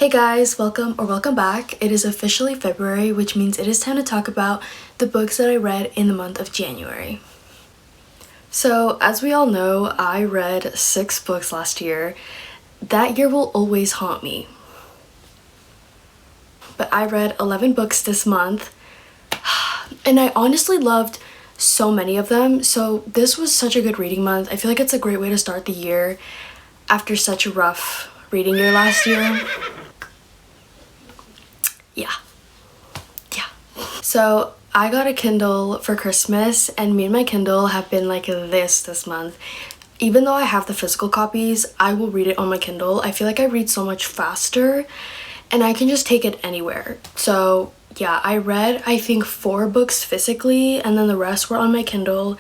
Hey guys, welcome back. It is officially February, which means it is time to talk about the books that I read in the month of January. So, as we all know, I read 6 books last year. That year will always haunt me. But I read 11 books this month, and I honestly loved so many of them. So this was such a good reading month. I feel like it's a great way to start the year after such a rough reading year last year. Yeah. So I got a Kindle for Christmas, and me and my Kindle have been like this month. Even though I have the physical copies, I will read it on my Kindle. I feel like I read so much faster and I can just take it anywhere. So yeah, I read I think 4 books physically, and then the rest were on my Kindle,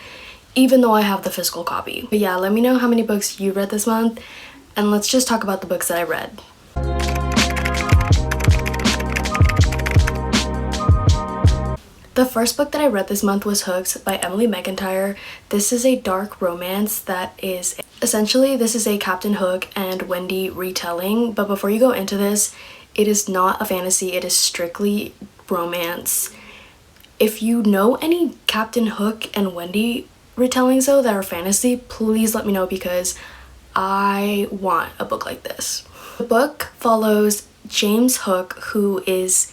even though I have the physical copy. But yeah, let me know how many books you read this month, and let's just talk about the books that I read. The first book that I read this month was Hooked by Emily McIntyre. This is a dark romance that is essentially, this is a Captain Hook and Wendy retelling. But before you go into this, it is not a fantasy, it is strictly romance. If you know any Captain Hook and Wendy retellings though that are fantasy, please let me know because I want a book like this. The book follows James Hook, who is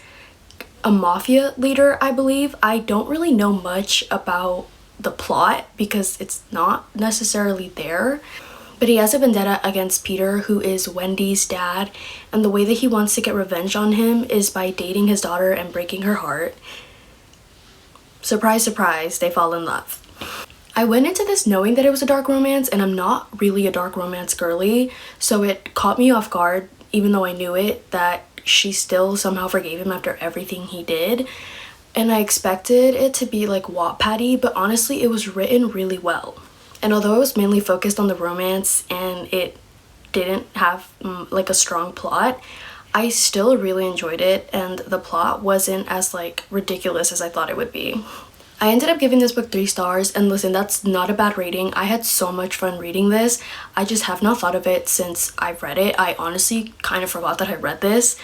a mafia leader, I believe. I don't really know much about the plot because it's not necessarily there, but he has a vendetta against Peter, who is Wendy's dad, and the way that he wants to get revenge on him is by dating his daughter and breaking her heart. Surprise, surprise, they fall in love. I went into this knowing that it was a dark romance, and I'm not really a dark romance girly, so it caught me off guard, even though I knew it, that she still somehow forgave him after everything he did. And I expected it to be like Wattpad-y, but honestly it was written really well. And although it was mainly focused on the romance and it didn't have like a strong plot, I still really enjoyed it, and the plot wasn't as like ridiculous as I thought it would be. I ended up giving this book 3 stars, and listen, that's not a bad rating. I had so much fun reading this. I just have not thought of it since I've read it. I honestly kind of forgot that I read this,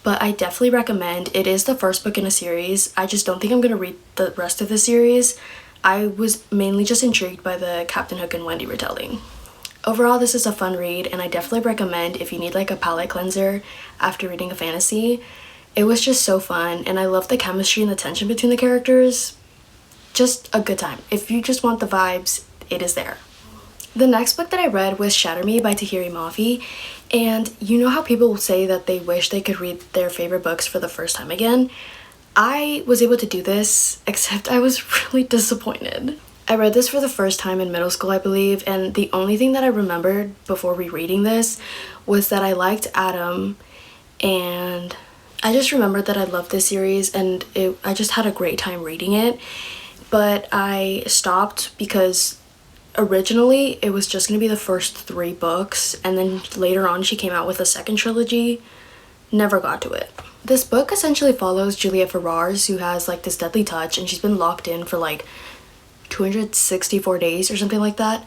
but I definitely recommend. It is the first book in a series. I just don't think I'm gonna read the rest of the series. I was mainly just intrigued by the Captain Hook and Wendy retelling. Overall, this is a fun read, and I definitely recommend if you need like a palate cleanser after reading a fantasy. It was just so fun, and I love the chemistry and the tension between the characters. Just a good time. If you just want the vibes, it is there. The next book that I read was Shatter Me by Tahereh Mafi, and you know how people say that they wish they could read their favorite books for the first time again? I was able to do this, except I was really disappointed. I read this for the first time in middle school, I believe, and the only thing that I remembered before rereading this was that I liked Adam, and I just remembered that I loved this series, and I just had a great time reading it. But I stopped because originally it was just going to be the first 3 books, and then later on she came out with a second trilogy. Never got to it. This book essentially follows Juliet Ferrars, who has like this deadly touch, and she's been locked in for like 264 days or something like that,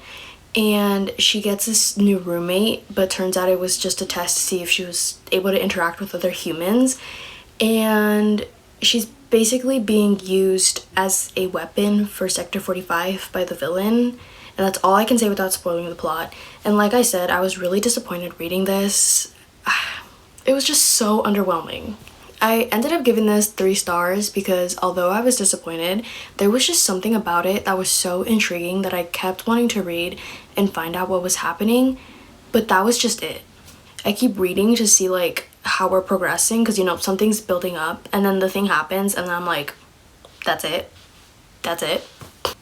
and she gets this new roommate, but turns out it was just a test to see if she was able to interact with other humans, and she's basically being used as a weapon for Sector 45 by the villain, and that's all I can say without spoiling the plot. And like I said, I was really disappointed reading this. It was just so underwhelming. I ended up giving this 3 stars because although I was disappointed, there was just something about it that was so intriguing that I kept wanting to read and find out what was happening, but that was just it. I keep reading to see like how we're progressing, because you know something's building up and then the thing happens and then I'm like, that's it.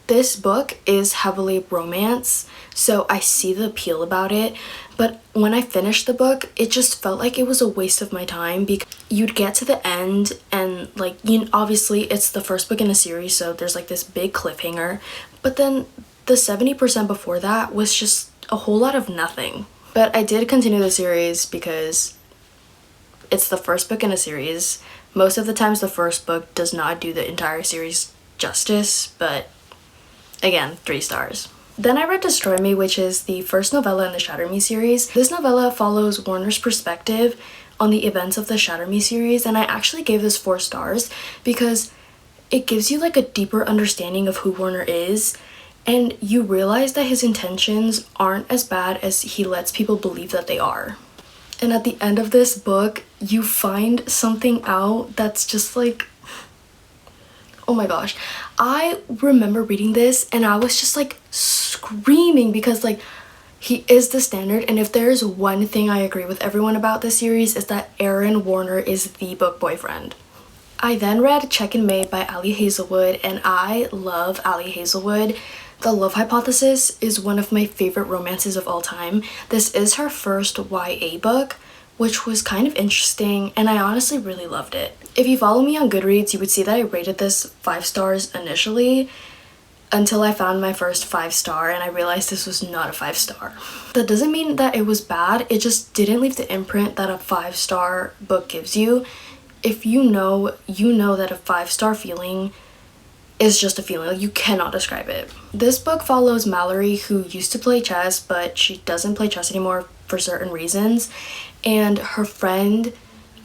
This book is heavily romance, so I see the appeal about it, but when I finished the book it just felt like it was a waste of my time, because you'd get to the end and like, you know, obviously it's the first book in a series, so there's like this big cliffhanger, but then the 70% before that was just a whole lot of nothing. But I did continue the series because it's the first book in a series. Most of the times the first book does not do the entire series justice, but again, 3 stars. Then I read Destroy Me, which is the first novella in the Shatter Me series. This novella follows Warner's perspective on the events of the Shatter Me series, and I actually gave this 4 stars because it gives you like a deeper understanding of who Warner is, and you realize that his intentions aren't as bad as he lets people believe that they are. And at the end of this book, you find something out that's just like, oh my gosh. I remember reading this and I was just like screaming because like he is the standard, and if there's one thing I agree with everyone about this series is that Aaron Warner is the book boyfriend. I then read Check and Mate by Ali Hazelwood, and I love Ali Hazelwood. The Love Hypothesis is one of my favorite romances of all time. This is her first YA book, which was kind of interesting, and I honestly really loved it. If you follow me on Goodreads, you would see that I rated this 5 stars initially until I found my first 5-star and I realized this was not a 5-star. That doesn't mean that it was bad, it just didn't leave the imprint that a 5-star book gives you. If you know that a 5-star feeling is just a feeling, like you cannot describe it. This book follows Mallory, who used to play chess, but she doesn't play chess anymore for certain reasons, and her friend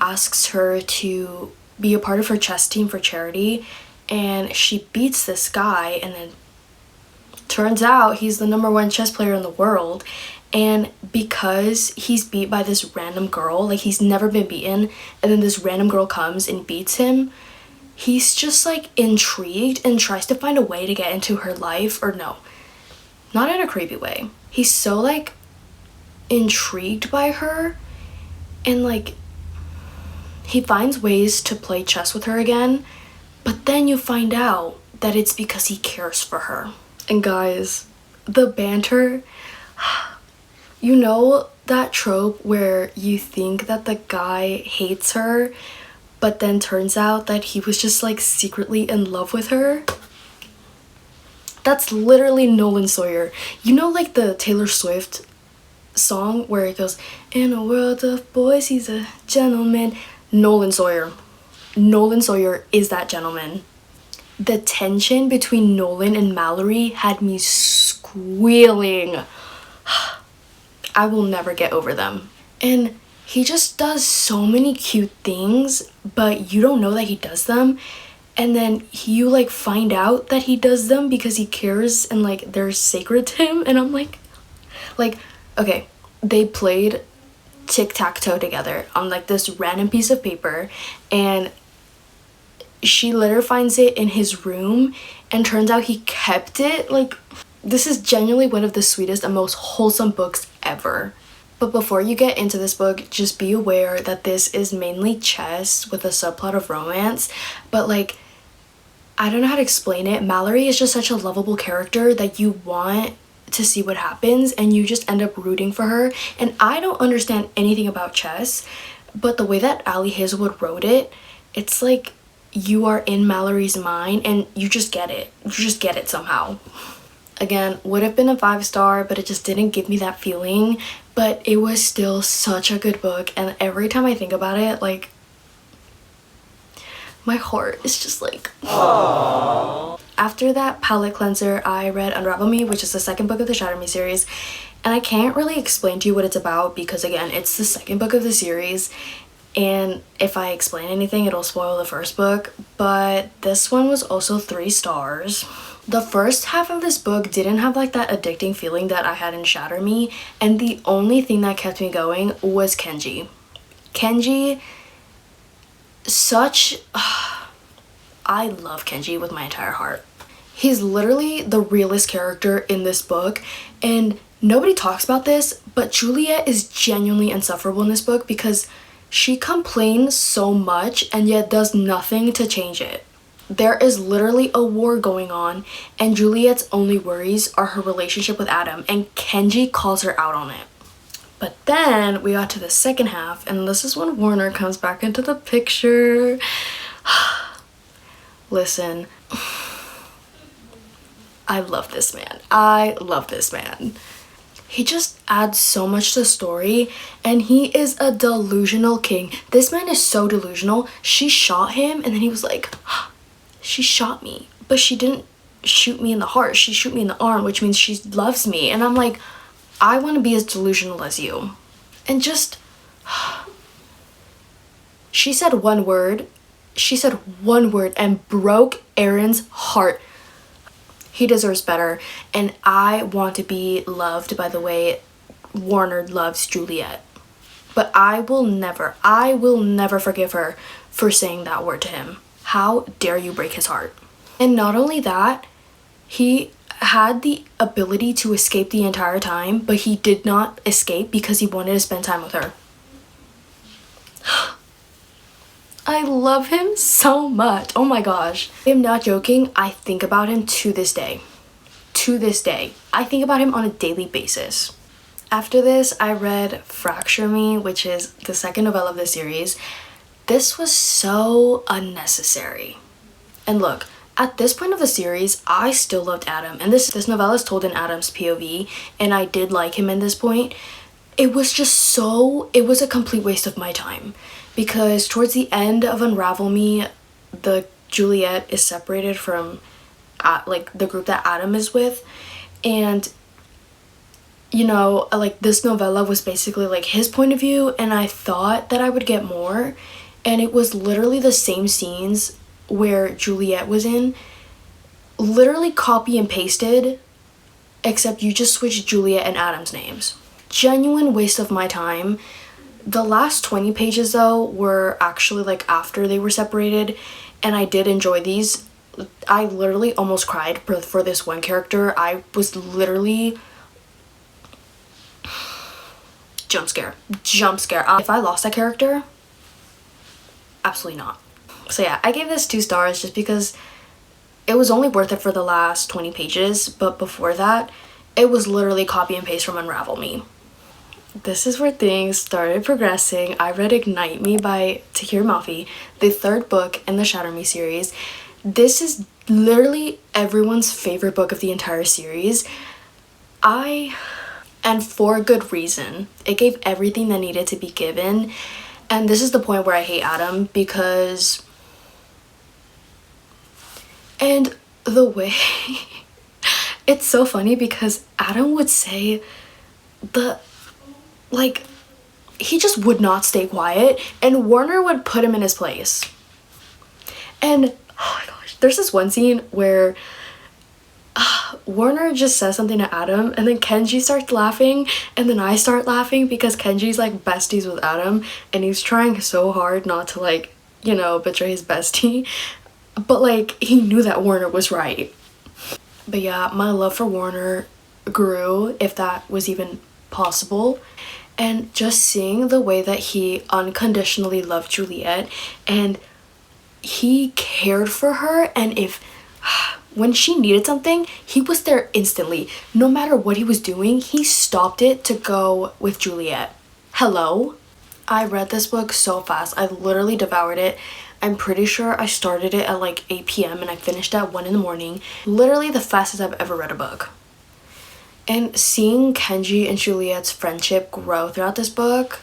asks her to be a part of her chess team for charity, and she beats this guy, and then turns out he's the #1 chess player in the world. And because he's beat by this random girl, like he's never been beaten, and then this random girl comes and beats him, he's just like intrigued and tries to find a way to get into her life. Or no, not in a creepy way. He's so like intrigued by her, and like he finds ways to play chess with her again, but then you find out that it's because he cares for her. And guys, the banter, you know that trope where you think that the guy hates her, but then turns out that he was just like secretly in love with her? That's literally Nolan Sawyer. You know, like the Taylor Swift song where it goes, "In a world of boys, he's a gentleman." Nolan Sawyer. Nolan Sawyer is that gentleman. The tension between Nolan and Mallory had me squealing. I will never get over them. And he just does so many cute things, but you don't know that he does them. And then you like find out that he does them because he cares and like they're sacred to him. And I'm like, okay, they played tic-tac-toe together on like this random piece of paper, and she later finds it in his room and turns out he kept it. Like, this is genuinely one of the sweetest and most wholesome books ever. But before you get into this book, just be aware that this is mainly chess with a subplot of romance. But like, I don't know how to explain it. Mallory is just such a lovable character that you want to see what happens, and you just end up rooting for her. And I don't understand anything about chess, but the way that Ali Hazelwood wrote it, it's like you are in Mallory's mind and you just get it. You just get it somehow. Again, would have been a 5-star, but it just didn't give me that feeling. But it was still such a good book, and every time I think about it, like, my heart is just like, aww. After that palette cleanser, I read Unravel Me, which is the second book of the Shatter Me series, and I can't really explain to you what it's about because, again, it's the second book of the series, and if I explain anything, it'll spoil the first book. But this one was also 3 stars. The first half of this book didn't have like that addicting feeling that I had in Shatter Me, and the only thing that kept me going was Kenji. Kenji, I love Kenji with my entire heart. He's literally the realest character in this book, and nobody talks about this, but Juliet is genuinely insufferable in this book because she complains so much and yet does nothing to change it. There is literally a war going on, and Juliet's only worries are her relationship with Adam, and Kenji calls her out on it. But then we got to the second half, and this is when Warner comes back into the picture. Listen, I love this man. I love this man. He just adds so much to the story, and he is a delusional king. This man is so delusional. She shot him, and then he was like, she shot me, but she didn't shoot me in the heart. She shoot me in the arm, which means she loves me. And I'm like, I want to be as delusional as you. And just, She said one word. She said one word and broke Aaron's heart. He deserves better, and I want to be loved by the way Warner loves Juliet. But I will never forgive her for saying that word to him. How dare you break his heart? And not only that, he had the ability to escape the entire time, but he did not escape because he wanted to spend time with her. I love him so much. Oh my gosh. I am not joking. I think about him to this day. To this day. I think about him on a daily basis. After this, I read Fracture Me, which is the second novella of the series. This was so unnecessary. And look, at this point of the series, I still loved Adam. And this novella is told in Adam's POV, and I did like him in this point. It was a complete waste of my time. Because towards the end of Unravel Me, the Juliet is separated from the group that Adam is with. And you know, like this novella was basically like his point of view, and I thought that I would get more, and it was literally the same scenes where Juliet was in, literally copy and pasted, except you just switched Juliet and Adam's names. Genuine waste of my time. The last 20 pages though were actually like after they were separated, and I did enjoy these. I literally almost cried for this one character. I was literally jump scare. If I lost that character, absolutely not. So yeah, I gave this 2 stars just because it was only worth it for the last 20 pages, but before that, it was literally copy and paste from Unravel Me. This is where things started progressing. I read Ignite Me by Tahir Mafi, the 3rd book in the Shatter Me series. This is literally everyone's favorite book of the entire series. And for a good reason. It gave everything that needed to be given. And this is the point where I hate Adam because... And the way... It's so funny because Adam would say he just would not stay quiet, and Warner would put him in his place. And, oh my gosh, there's this one scene where Warner just says something to Adam, and then Kenji starts laughing, and then I start laughing because Kenji's like besties with Adam, and he's trying so hard not to like, you know, betray his bestie, but like he knew that Warner was right. But yeah, my love for Warner grew, if that was even possible, and just seeing the way that he unconditionally loved Juliet, and he cared for her, and when she needed something, he was there instantly. No matter what he was doing, he stopped it to go with Juliet. Hello? I read this book so fast. I literally devoured it. I'm pretty sure I started it at like 8 p.m. and I finished at 1 in the morning. Literally the fastest I've ever read a book. And seeing Kenji and Juliet's friendship grow throughout this book,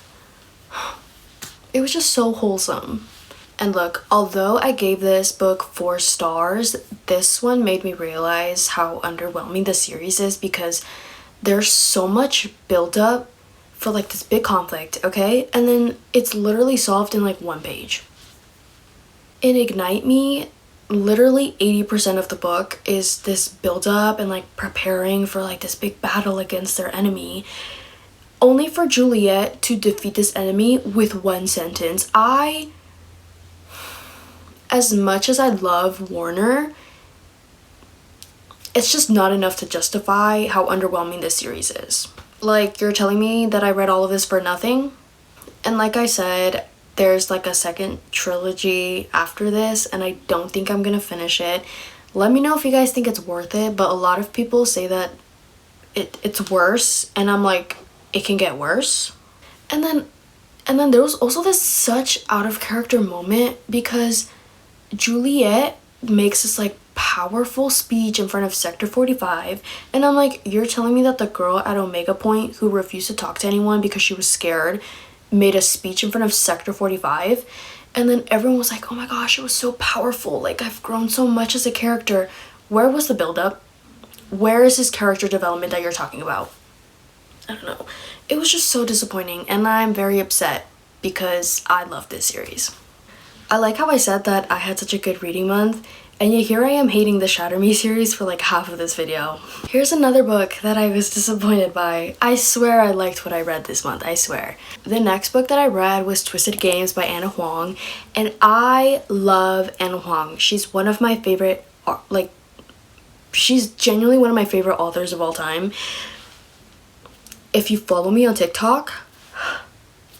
it was just so wholesome. And look, although I gave this book 4 stars, this one made me realize how underwhelming the series is because there's so much build-up for like this big conflict, okay? And then it's literally solved in like 1 page. In Ignite Me, literally 80% of the book is this build-up and like preparing for like this big battle against their enemy, only for Juliet to defeat this enemy with 1 sentence. As much as I love Warner, it's just not enough to justify how underwhelming this series is. Like, you're telling me that I read all of this for nothing? And like I said, there's like a second trilogy after this, and I don't think I'm gonna finish it. Let me know if you guys think it's worth it, but a lot of people say that it's worse, and I'm like, it can get worse. And then there was also this such out of character moment because Juliet makes this like powerful speech in front of Sector 45, and I'm like, you're telling me that the girl at Omega Point who refused to talk to anyone because she was scared made a speech in front of Sector 45? And then everyone was like, oh my gosh, it was so powerful, like I've grown so much as a character. Where was the build-up? Where is this character development that you're talking about? I don't know. It was just so disappointing, and I'm very upset because I love this series. I like how I said that I had such a good reading month, and yet here I am hating the Shatter Me series for like half of this video. Here's another book that I was disappointed by. I swear I liked what I read this month, I swear. The next book that I read was Twisted Games by Ana Huang, and I love Ana Huang. She's one of my favorite, like, she's genuinely one of my favorite authors of all time. If you follow me on TikTok,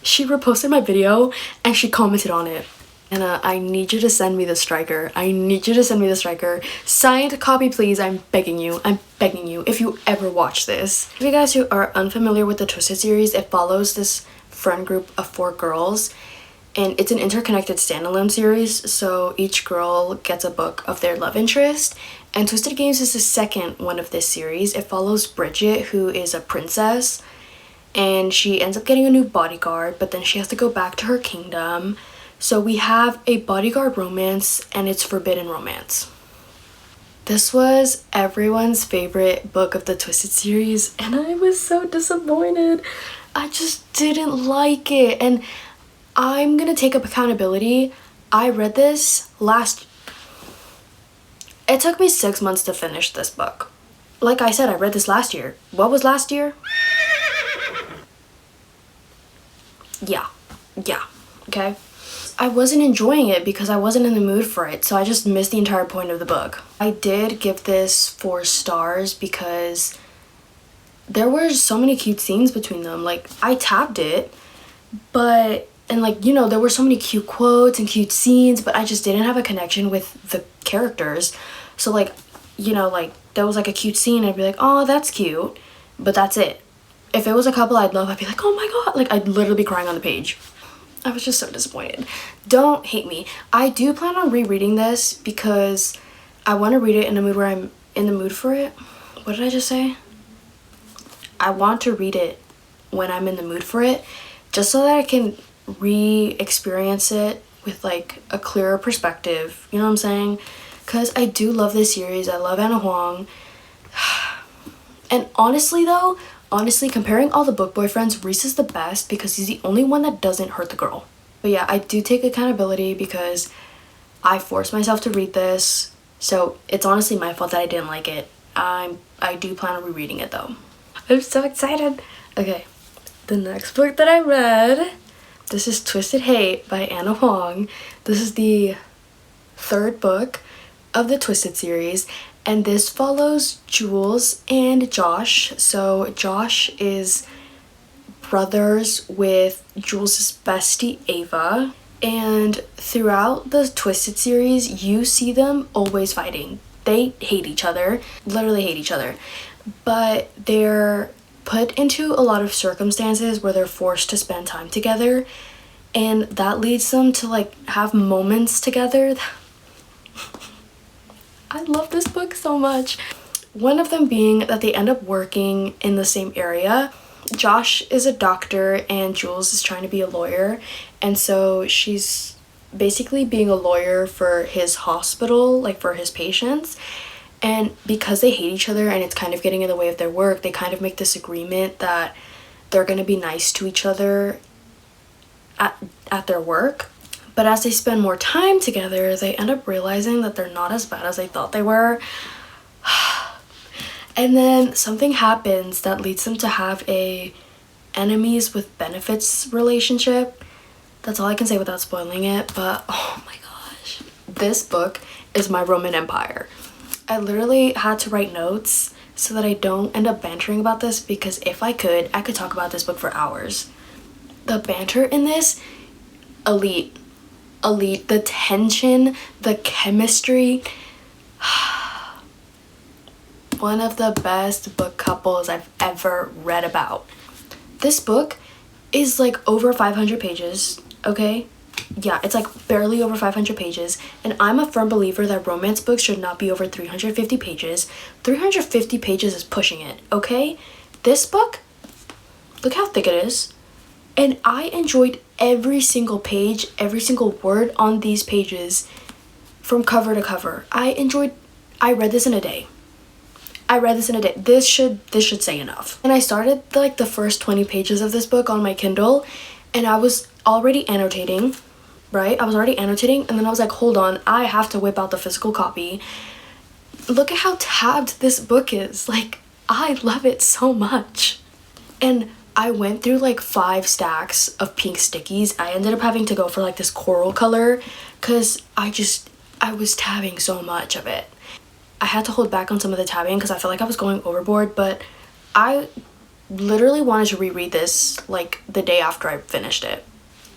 she reposted my video and she commented on it. And I need you to send me the striker. I need you to send me the striker. Signed copy, please. I'm begging you. I'm begging you. If you ever watch this. If you guys who are unfamiliar with the Twisted series, it follows this friend group of 4 girls. And it's an interconnected standalone series. So each girl gets a book of their love interest. And Twisted Games is the second one of this series. It follows Bridget, who is a princess. And she ends up getting a new bodyguard. But then she has to go back to her kingdom. So we have a bodyguard romance, and it's forbidden romance. This was everyone's favorite book of the Twisted series, and I was so disappointed. I just didn't like it, and I'm gonna take up accountability. I read this it took me 6 months to finish this book. Like I said, I read this last year. What was last year? Yeah, okay? I wasn't enjoying it because I wasn't in the mood for it, so I just missed the entire point of the book. I did give this 4 stars because there were so many cute scenes between them. Like, I tabbed it, and like, you know, there were so many cute quotes and cute scenes, but I just didn't have a connection with the characters. So like, you know, like, there was like a cute scene, I'd be like, oh, that's cute, but that's it. If it was a couple I'd love, I'd be like, oh my god, like, I'd literally be crying on the page. I was just so disappointed. Don't hate me. I do plan on rereading this because I want to read it in a mood where I'm in the mood for it. What did I just say? I want to read it when I'm in the mood for it, just so that I can re-experience it with like a clearer perspective. You know what I'm saying? Because I do love this series. I love Ana Huang. And honestly, comparing all the book boyfriends, Reese is the best because he's the only one that doesn't hurt the girl. But yeah, I do take accountability because I forced myself to read this. So it's honestly my fault that I didn't like it. I do plan on rereading it though. I'm so excited. Okay, the next book that I read, this is Twisted Hate by Ana Huang. This is the 3rd book of the Twisted series. And this follows Jules and Josh. So Josh is brothers with Jules' bestie Ava. And throughout the Twisted series, you see them always fighting. They hate each other, literally hate each other. But they're put into a lot of circumstances where they're forced to spend time together. And that leads them to like have moments together. I love this book so much. One of them being that they end up working in the same area. Josh is a doctor and Jules is trying to be a lawyer. And so she's basically being a lawyer for his hospital, like for his patients. And because they hate each other and it's kind of getting in the way of their work, they kind of make this agreement that they're going to be nice to each other at their work. But as they spend more time together, they end up realizing that they're not as bad as they thought they were. And then something happens that leads them to have a enemies with benefits relationship. That's all I can say without spoiling it, but oh my gosh. This book is my Roman Empire. I literally had to write notes so that I don't end up bantering about this, because if I could talk about this book for hours. The banter in this, elite. The tension, the chemistry. One of the best book couples I've ever read about. This book is like over 500 pages, okay? Yeah, it's like barely over 500 pages, and I'm a firm believer that romance books should not be over 350 pages. 350 pages is pushing it, okay? This book, look how thick it is. And I enjoyed every single page, every single word on these pages from cover to cover. I read this in a day. This should say enough. And I started like the first 20 pages of this book on my Kindle, and I was already annotating, right? I was already annotating, and then I was like, hold on, I have to whip out the physical copy. Look at how tabbed this book is. Like, I love it so much. And I went through like 5 stacks of pink stickies. I ended up having to go for like this coral color because I was tabbing so much of it. I had to hold back on some of the tabbing because I felt like I was going overboard, but I literally wanted to reread this like the day after I finished it.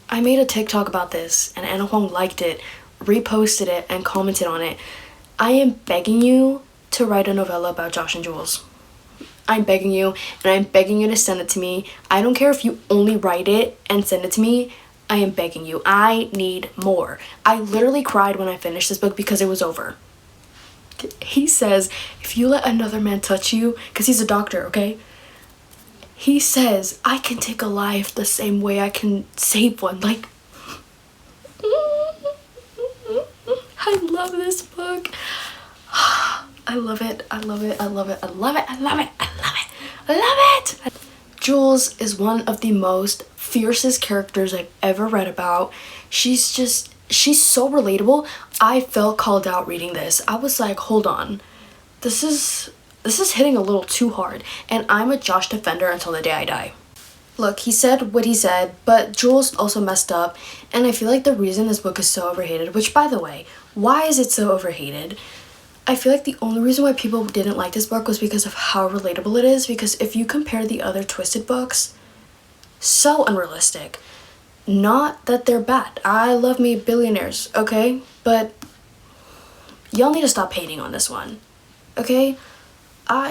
I made a TikTok about this and Anna Huang liked it, reposted it, and commented on it. I am begging you to write a novella about Josh and Jules. I'm begging you, and I'm begging you to send it to me. I don't care if you only write it and send it to me. I am begging you. I need more. I literally cried when I finished this book because it was over. He says, if you let another man touch you, because he's a doctor, okay? He says, I can take a life the same way I can save one. Like, I love this book. I love it. I love it. I love it. I love it. I love it. I love it. I love it. Jules is one of the most fiercest characters I've ever read about. She's so relatable. I felt called out reading this. I was like, hold on. This is hitting a little too hard. And I'm a Josh defender until the day I die. Look, he said what he said, but Jules also messed up. And I feel like the reason this book is so overhated, which by the way, why is it so overhated? I feel like the only reason why people didn't like this book was because of how relatable it is. Because if you compare the other Twisted books, so unrealistic. Not that they're bad. I love me billionaires, okay? But y'all need to stop hating on this one, okay?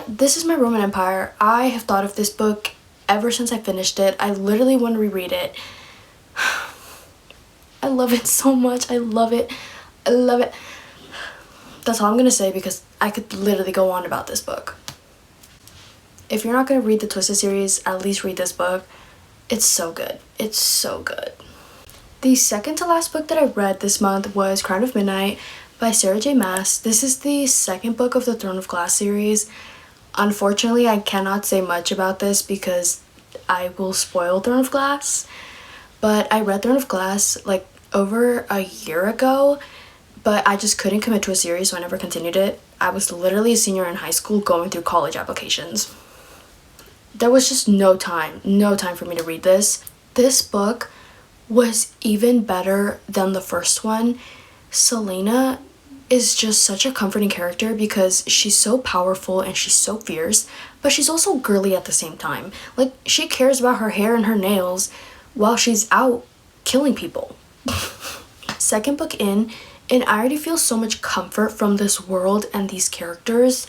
This is my Roman Empire. I have thought of this book ever since I finished it. I literally want to reread it. I love it so much. I love it. I love it. That's all I'm gonna say because I could literally go on about this book. If you're not gonna read the Twisted series, at least read this book. It's so good. It's so good. The second to last book that I read this month was Crown of Midnight by Sarah J Maas. This is the second book of the Throne of Glass series. Unfortunately, I cannot say much about this because I will spoil Throne of Glass. But I read Throne of Glass like over a year ago, but I just couldn't commit to a series, so I never continued it. I was literally a senior in high school going through college applications. There was just no time for me to read this. This book was even better than the first one. Selena is just such a comforting character because she's so powerful and she's so fierce, but she's also girly at the same time. Like, she cares about her hair and her nails while she's out killing people. Second book in, and I already feel so much comfort from this world and these characters.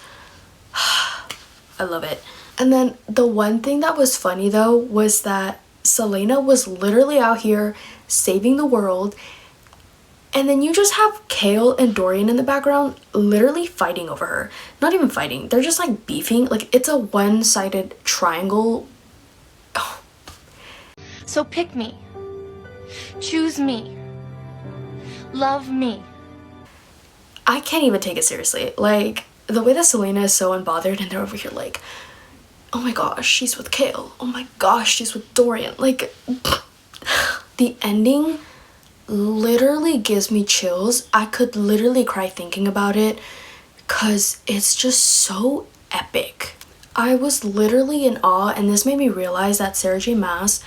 I love it. And then the one thing that was funny though was that Selena was literally out here saving the world, and then you just have Kale and Dorian in the background literally fighting over her. Not even fighting, they're just like beefing. Like, it's a one-sided triangle. Oh. So pick me. Choose me. Love me. I can't even take it seriously. Like, the way that Selena is so unbothered and they're over here like, oh my gosh, she's with Kale. Oh my gosh, she's with Dorian. Like, the ending literally gives me chills. I could literally cry thinking about it because it's just so epic. I was literally in awe, and this made me realize that Sarah J Maas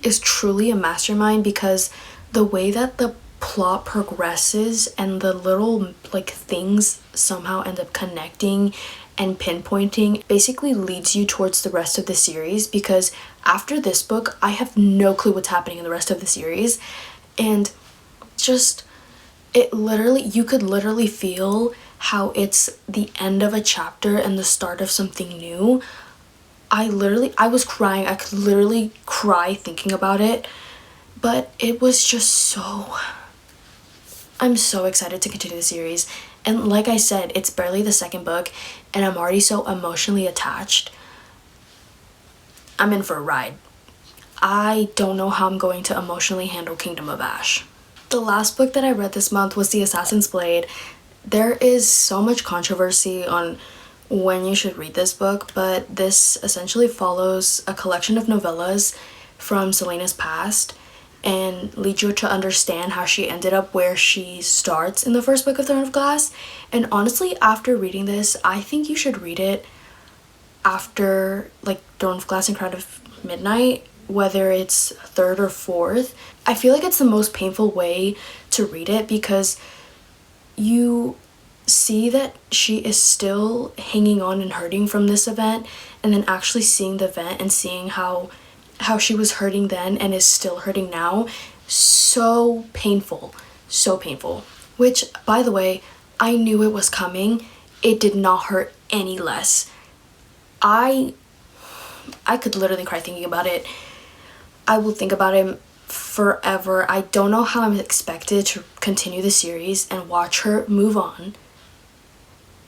is truly a mastermind because the way that the plot progresses and the little like things somehow end up connecting and pinpointing basically leads you towards the rest of the series, because after this book I have no clue what's happening in the rest of the series. And just, it literally, you could literally feel how it's the end of a chapter and the start of something new. I was crying. I could literally cry thinking about it, but it was just so, I'm so excited to continue the series. And like I said, it's barely the second book and I'm already so emotionally attached. I'm in for a ride. I don't know how I'm going to emotionally handle Kingdom of Ash. The last book that I read this month was The Assassin's Blade. There is so much controversy on when you should read this book, but this essentially follows a collection of novellas from Selena's past, and lead you to understand how she ended up where she starts in the first book of Throne of Glass. And honestly, after reading this, I think you should read it after like Throne of Glass and Crown of Midnight, whether it's third or fourth. I feel like it's the most painful way to read it because you see that she is still hanging on and hurting from this event, and then actually seeing the event and seeing how she was hurting then and is still hurting now. So painful, so painful. Which, by the way, I knew it was coming. It did not hurt any less. I could literally cry thinking about it. I will think about it forever. I don't know how I'm expected to continue the series and watch her move on,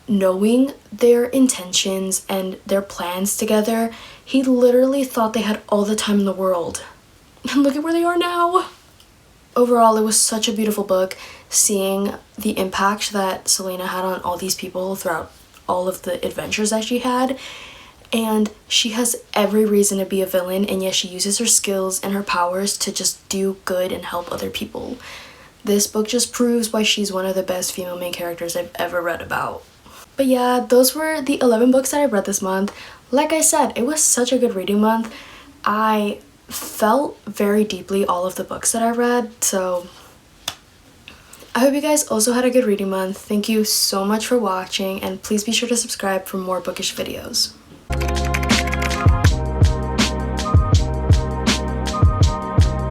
knowing their intentions and their plans together. He literally thought they had all the time in the world. And look at where they are now. Overall, it was such a beautiful book, seeing the impact that Celaena had on all these people throughout all of the adventures that she had. And she has every reason to be a villain, and yet she uses her skills and her powers to just do good and help other people. This book just proves why she's one of the best female main characters I've ever read about. But yeah, those were the 11 books that I read this month. Like I said, it was such a good reading month. I felt very deeply all of the books that I read, so I hope you guys also had a good reading month. Thank you so much for watching, and please be sure to subscribe for more bookish videos.